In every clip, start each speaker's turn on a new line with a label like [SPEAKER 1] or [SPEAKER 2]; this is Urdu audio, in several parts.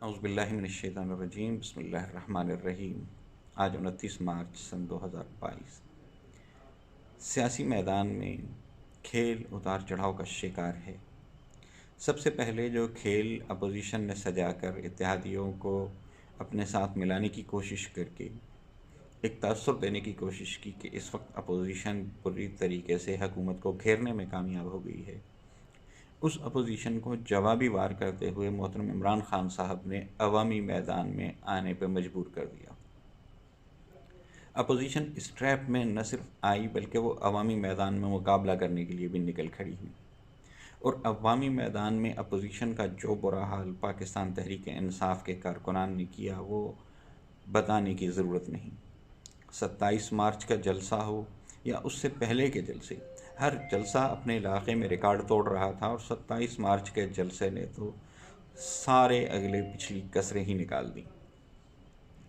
[SPEAKER 1] اعوذ باللہ من الشیطان الرجیم، بسم اللہ الرحمن الرحیم۔ آج 29 مارچ سن 2022۔ سیاسی میدان میں کھیل اتار چڑھاؤ کا شکار ہے۔ سب سے پہلے جو کھیل اپوزیشن نے سجا کر اتحادیوں کو اپنے ساتھ ملانے کی کوشش کر کے ایک تاثر دینے کی کوشش کی کہ اس وقت اپوزیشن پوری طریقے سے حکومت کو گھیرنے میں کامیاب ہو گئی ہے، اس اپوزیشن کو جوابی وار کرتے ہوئے محترم عمران خان صاحب نے عوامی میدان میں آنے پہ مجبور کر دیا۔ اپوزیشن اس ٹریپ میں نہ صرف آئی بلکہ وہ عوامی میدان میں مقابلہ کرنے کے لیے بھی نکل کھڑی ہوئی، اور عوامی میدان میں اپوزیشن کا جو برا حال پاکستان تحریک انصاف کے کارکنان نے کیا وہ بتانے کی ضرورت نہیں۔ 27 مارچ کا جلسہ ہو یا اس سے پہلے کے جلسے، ہر جلسہ اپنے علاقے میں ریکارڈ توڑ رہا تھا، اور 27 مارچ کے جلسے نے تو سارے اگلے پچھلی کسریں ہی نکال دیں۔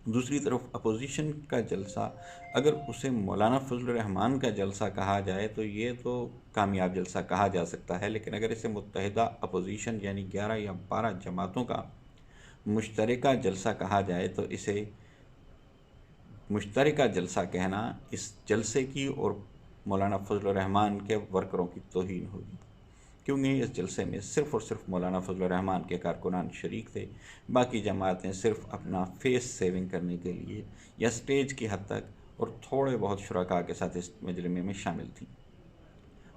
[SPEAKER 1] دوسری طرف اپوزیشن کا جلسہ، اگر اسے مولانا فضل الرحمان کا جلسہ کہا جائے تو یہ تو کامیاب جلسہ کہا جا سکتا ہے، لیکن اگر اسے متحدہ اپوزیشن یعنی 11 یا 12 جماعتوں کا مشترکہ جلسہ کہا جائے تو اسے مشترکہ جلسہ کہنا اس جلسے کی اور مولانا فضل الرحمان کے ورکروں کی توہین ہوگی، کیونکہ اس جلسے میں صرف اور صرف مولانا فضل الرحمان کے کارکنان شریک تھے، باقی جماعتیں صرف اپنا فیس سیونگ کرنے کے لیے یا سٹیج کی حد تک اور تھوڑے بہت شرکاء کے ساتھ اس مجلمے میں شامل تھیں۔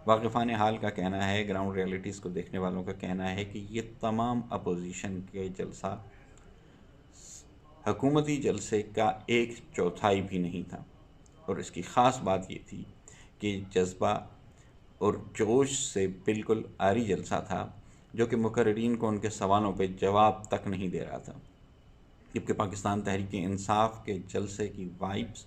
[SPEAKER 1] واقفان حال کا کہنا ہے، گراؤنڈ ریئلٹیز کو دیکھنے والوں کا کہنا ہے کہ یہ تمام اپوزیشن کے جلسہ حکومتی جلسے کا 1/4 بھی نہیں تھا، اور اس کی خاص بات یہ تھی کہ جذبہ اور جوش سے بالکل عاری جلسہ تھا، جو کہ مقررین کو ان کے سوالوں پہ جواب تک نہیں دے رہا تھا، جبکہ پاکستان تحریک انصاف کے جلسے کی وائبس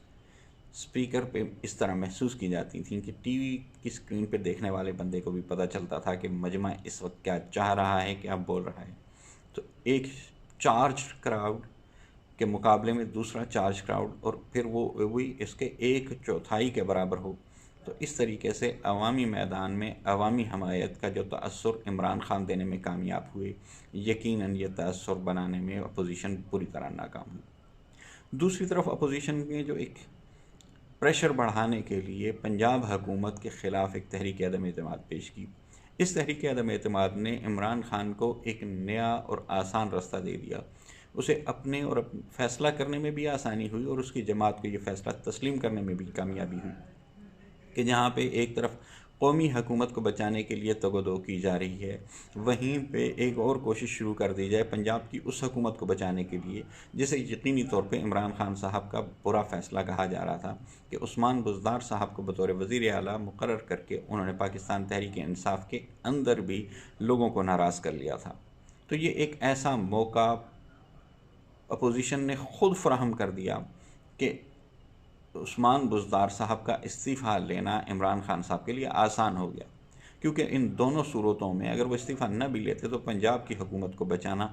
[SPEAKER 1] سپیکر پہ اس طرح محسوس کی جاتی تھیں کہ ٹی وی کی سکرین پہ دیکھنے والے بندے کو بھی پتہ چلتا تھا کہ مجمع اس وقت کیا چاہ رہا ہے، کیا بول رہا ہے۔ تو ایک چارج کراؤڈ کے مقابلے میں دوسرا چارج کراؤڈ، اور پھر وہ وہی اس کے 1/4 کے برابر ہو، تو اس طریقے سے عوامی میدان میں عوامی حمایت کا جو تأثر عمران خان دینے میں کامیاب ہوئے، یقیناً یہ تأثر بنانے میں اپوزیشن پوری طرح ناکام ہوئی۔ دوسری طرف اپوزیشن نے جو ایک پریشر بڑھانے کے لیے پنجاب حکومت کے خلاف ایک تحریک عدم اعتماد پیش کی، اس تحریک عدم اعتماد نے عمران خان کو ایک نیا اور آسان راستہ دے دیا، اسے اپنے اور فیصلہ کرنے میں بھی آسانی ہوئی، اور اس کی جماعت کو یہ فیصلہ تسلیم کرنے میں بھی کامیابی ہوئی کہ جہاں پہ ایک طرف قومی حکومت کو بچانے کے لیے تگ و دو کی جا رہی ہے، وہیں پہ ایک اور کوشش شروع کر دی جائے پنجاب کی اس حکومت کو بچانے کے لیے جسے یقینی طور پہ عمران خان صاحب کا برا فیصلہ کہا جا رہا تھا کہ عثمان بزدار صاحب کو بطور وزیر اعلیٰ مقرر کر کے انہوں نے پاکستان تحریک انصاف کے اندر بھی لوگوں کو ناراض کر لیا تھا۔ تو یہ ایک ایسا موقع اپوزیشن نے خود فراہم کر دیا کہ عثمان بزدار صاحب کا استعفیٰ لینا عمران خان صاحب کے لیے آسان ہو گیا، کیونکہ ان دونوں صورتوں میں اگر وہ استعفیٰ نہ بھی لیتے تو پنجاب کی حکومت کو بچانا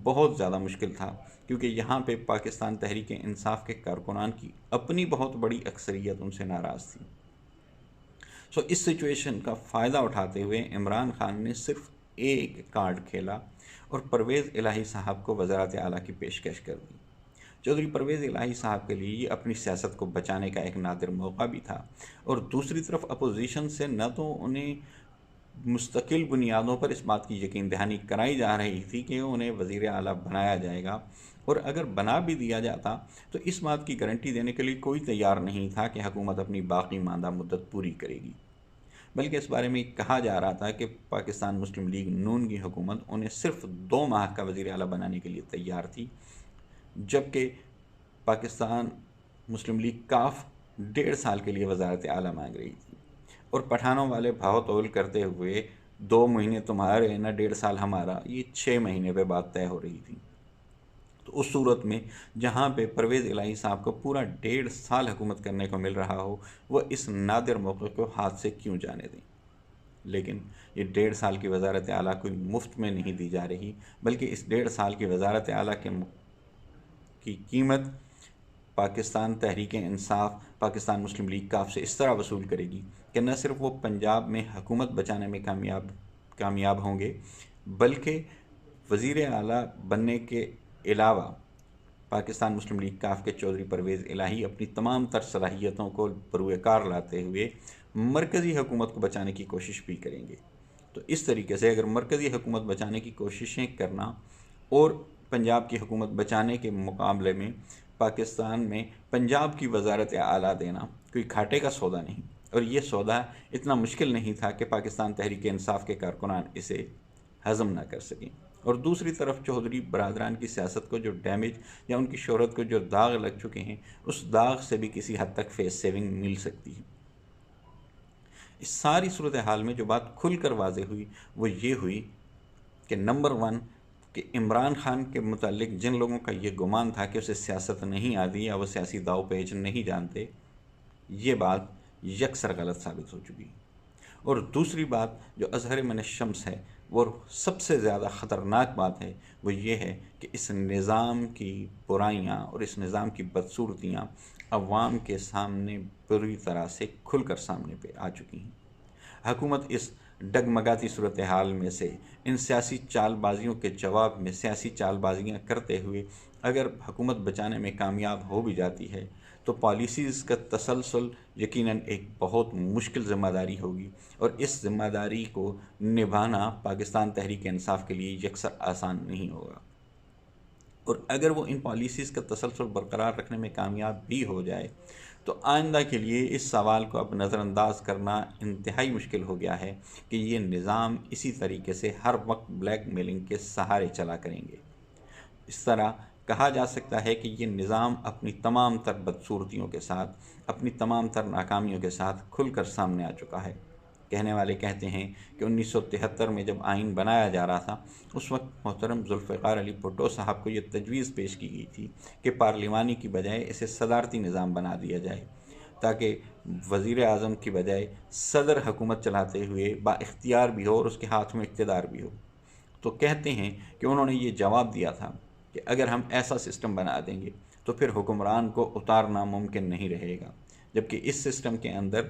[SPEAKER 1] بہت زیادہ مشکل تھا، کیونکہ یہاں پہ پاکستان تحریک انصاف کے کارکنان کی اپنی بہت بڑی اکثریت ان سے ناراض تھی۔ اس سچویشن کا فائدہ اٹھاتے ہوئے عمران خان نے صرف ایک کارڈ کھیلا اور پرویز الہی صاحب کو وزارت اعلیٰ کی پیشکش کر دی۔ چودھری پرویز الہی صاحب کے لیے یہ اپنی سیاست کو بچانے کا ایک نادر موقع بھی تھا، اور دوسری طرف اپوزیشن سے نہ تو انہیں مستقل بنیادوں پر اس بات کی یقین دہانی کرائی جا رہی تھی کہ انہیں وزیر اعلیٰ بنایا جائے گا، اور اگر بنا بھی دیا جاتا تو اس بات کی گارنٹی دینے کے لیے کوئی تیار نہیں تھا کہ حکومت اپنی باقی ماندہ مدت پوری کرے گی، بلکہ اس بارے میں کہا جا رہا تھا کہ پاکستان مسلم لیگ نون کی حکومت انہیں صرف 2 ماہ کا وزیر اعلیٰ بنانے کے لیے تیار تھی، جبکہ پاکستان مسلم لیگ کاف 1.5 سال کے لیے وزارت اعلیٰ مانگ رہی تھی، اور پٹھانوں والے بھاؤ تول کرتے ہوئے 2 مہینے تمہارے نہ 1.5 سال ہمارا، یہ 6 مہینے پہ بات طے ہو رہی تھی۔ تو اس صورت میں جہاں پہ پرویز الہی صاحب کو پورا 1.5 سال حکومت کرنے کو مل رہا ہو، وہ اس نادر موقع کو ہاتھ سے کیوں جانے دیں؟ لیکن یہ 1.5 سال کی وزارت اعلیٰ کوئی مفت میں نہیں دی جا رہی، بلکہ اس 1.5 سال کی وزارت اعلیٰ کی قیمت پاکستان تحریک انصاف پاکستان مسلم لیگ کاف سے اس طرح وصول کرے گی کہ نہ صرف وہ پنجاب میں حکومت بچانے میں کامیاب ہوں گے، بلکہ وزیر اعلیٰ بننے کے علاوہ پاکستان مسلم لیگ کاف کے چودھری پرویز الہی اپنی تمام تر صلاحیتوں کو بروئے کار لاتے ہوئے مرکزی حکومت کو بچانے کی کوشش بھی کریں گے۔ تو اس طریقے سے اگر مرکزی حکومت بچانے کی کوششیں کرنا اور پنجاب کی حکومت بچانے کے مقابلے میں پاکستان میں پنجاب کی وزارت اعلیٰ دینا کوئی گھاٹے کا سودا نہیں، اور یہ سودا اتنا مشکل نہیں تھا کہ پاکستان تحریک انصاف کے کارکنان اسے ہضم نہ کر سکیں۔ اور دوسری طرف چودھری برادران کی سیاست کو جو ڈیمیج یا ان کی شہرت کو جو داغ لگ چکے ہیں، اس داغ سے بھی کسی حد تک فیس سیونگ مل سکتی ہے۔ اس ساری صورتحال میں جو بات کھل کر واضح ہوئی وہ یہ ہوئی کہ نمبر 1 کہ عمران خان کے متعلق جن لوگوں کا یہ گمان تھا کہ اسے سیاست نہیں آتی یا وہ سیاسی داؤ پیچ نہیں جانتے، یہ بات یکسر غلط ثابت ہو چکی۔ اور دوسری بات جو اظہر من الشمس ہے، وہ سب سے زیادہ خطرناک بات ہے، وہ یہ ہے کہ اس نظام کی برائیاں اور اس نظام کی بدصورتیاں عوام کے سامنے بری طرح سے کھل کر سامنے پہ آ چکی ہیں۔ حکومت اس ڈگمگاتی صورتحال میں سے ان سیاسی چال بازیوں کے جواب میں سیاسی چال بازیاں کرتے ہوئے اگر حکومت بچانے میں کامیاب ہو بھی جاتی ہے تو پالیسیز کا تسلسل یقیناً ایک بہت مشکل ذمہ داری ہوگی، اور اس ذمہ داری کو نبھانا پاکستان تحریک انصاف کے لیے یکسر آسان نہیں ہوگا۔ اور اگر وہ ان پالیسیز کا تسلسل برقرار رکھنے میں کامیاب بھی ہو جائے تو آئندہ کے لیے اس سوال کو اب نظر انداز کرنا انتہائی مشکل ہو گیا ہے کہ یہ نظام اسی طریقے سے ہر وقت بلیک میلنگ کے سہارے چلا کریں گے۔ اس طرح کہا جا سکتا ہے کہ یہ نظام اپنی تمام تر بدصورتیوں کے ساتھ، اپنی تمام تر ناکامیوں کے ساتھ کھل کر سامنے آ چکا ہے۔ کہنے والے کہتے ہیں کہ 1973 میں جب آئین بنایا جا رہا تھا، اس وقت محترم ذوالفقار علی بھٹو صاحب کو یہ تجویز پیش کی گئی تھی کہ پارلیمانی کی بجائے اسے صدارتی نظام بنا دیا جائے، تاکہ وزیر اعظم کی بجائے صدر حکومت چلاتے ہوئے با اختیار بھی ہو اور اس کے ہاتھ میں اقتدار بھی ہو۔ تو کہتے ہیں کہ انہوں نے یہ جواب دیا تھا کہ اگر ہم ایسا سسٹم بنا دیں گے تو پھر حکمران کو اتارنا ممکن نہیں رہے گا، جبکہ اس سسٹم کے اندر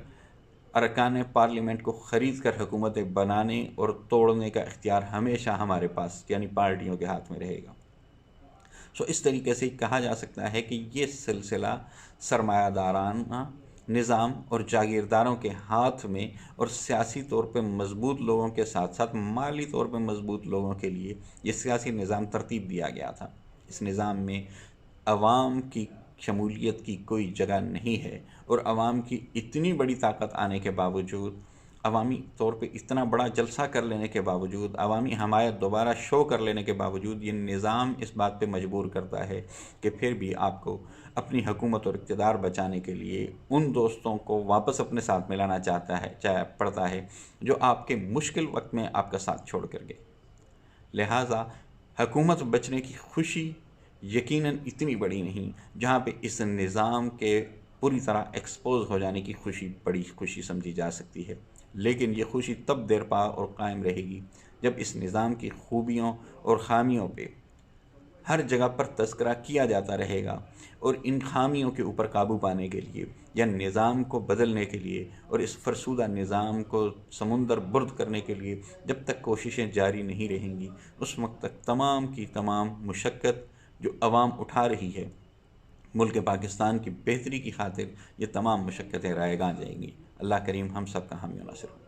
[SPEAKER 1] ارکان پارلیمنٹ کو خرید کر حکومتیں بنانے اور توڑنے کا اختیار ہمیشہ ہمارے پاس یعنی پارٹیوں کے ہاتھ میں رہے گا۔ اس طریقے سے کہا جا سکتا ہے کہ یہ سلسلہ سرمایہ دارانہ نظام اور جاگیرداروں کے ہاتھ میں، اور سیاسی طور پہ مضبوط لوگوں کے ساتھ ساتھ مالی طور پہ مضبوط لوگوں کے لیے یہ سیاسی نظام ترتیب دیا گیا تھا۔ اس نظام میں عوام کی شمولیت کی کوئی جگہ نہیں ہے، اور عوام کی اتنی بڑی طاقت آنے کے باوجود، عوامی طور پہ اتنا بڑا جلسہ کر لینے کے باوجود، عوامی حمایت دوبارہ شو کر لینے کے باوجود، یہ نظام اس بات پہ مجبور کرتا ہے کہ پھر بھی آپ کو اپنی حکومت اور اقتدار بچانے کے لیے ان دوستوں کو واپس اپنے ساتھ ملانا پڑتا ہے جو آپ کے مشکل وقت میں آپ کا ساتھ چھوڑ کر گئے۔ لہٰذا حکومت بچنے کی خوشی یقیناً اتنی بڑی نہیں جہاں پہ اس نظام کے پوری طرح ایکسپوز ہو جانے کی خوشی بڑی خوشی سمجھی جا سکتی ہے، لیکن یہ خوشی تب دیر پا اور قائم رہے گی جب اس نظام کی خوبیوں اور خامیوں پہ ہر جگہ پر تذکرہ کیا جاتا رہے گا، اور ان خامیوں کے اوپر قابو پانے کے لیے یا نظام کو بدلنے کے لیے اور اس فرسودہ نظام کو سمندر برد کرنے کے لیے جب تک کوششیں جاری نہیں رہیں گی، اس وقت تک تمام کی تمام مشقت جو عوام اٹھا رہی ہے ملک پاکستان کی بہتری کی خاطر، یہ تمام مشقتیں رائے گاں جائیں گی۔ اللہ کریم ہم سب کا حامی و ناصر ہو۔